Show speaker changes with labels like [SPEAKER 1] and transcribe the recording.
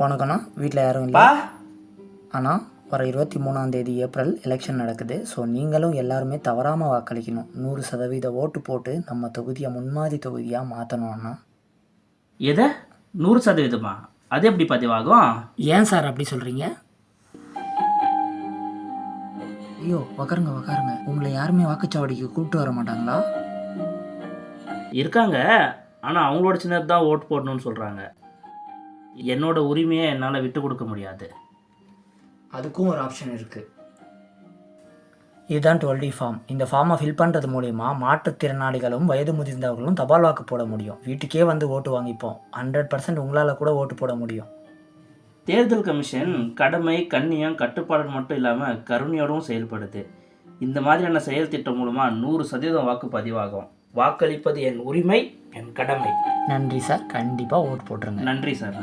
[SPEAKER 1] உனக்குண்ணா வீட்டில் யாரும் இல்லை. ஆனால் வர 23 ஏப்ரல் எலெக்ஷன் நடக்குது. ஸோ நீங்களும் எல்லாருமே தவறாமல் வாக்களிக்கணும். 100% ஓட்டு போட்டு நம்ம தொகுதியை முன்மாதிரி தொகுதியாக மாற்றணும் அண்ணா.
[SPEAKER 2] எதை 100%மா? அது எப்படி பதிவாகும்?
[SPEAKER 1] ஏன் சார் அப்படி சொல்கிறீங்க? ஐயோ உக்காருங்க. உங்களை யாருமே வாக்குச்சாவடிக்கு கூப்பிட்டு வர மாட்டாங்களா?
[SPEAKER 2] இருக்காங்க, ஆனால் அவங்களோட சின்னது தான் ஓட்டு போடணும்னு சொல்கிறாங்க. என்னோட உரிமையை என்னால் விட்டு கொடுக்க முடியாது.
[SPEAKER 1] அதுக்கும் ஒரு ஆப்ஷன் இருக்குது. இதுதான் 12D ஃபார்ம். இந்த ஃபார்மை ஃபில் பண்ணுறது மூலிமா மாற்றுத்திறனாளிகளும் வயது முதிர்ந்தவர்களும் தபால் வாக்கு போட முடியும். வீட்டுக்கே வந்து ஓட்டு வாங்கிப்போம். 100% உங்களால் கூட ஓட்டு போட முடியும்.
[SPEAKER 2] தேர்தல் கமிஷன் கடமை, கண்ணியம், கட்டுப்பாடு மட்டும் இல்லாமல் கருணையோடும் செயல்படுது. இந்த மாதிரியான செயல் திட்டம் மூலமாக 100% வாக்கு பதிவாகும். வாக்களிப்பது என் உரிமை, என் கடமை.
[SPEAKER 1] நன்றி சார். கண்டிப்பாக ஓட்டு போட்டுருங்க.
[SPEAKER 2] நன்றி சார்.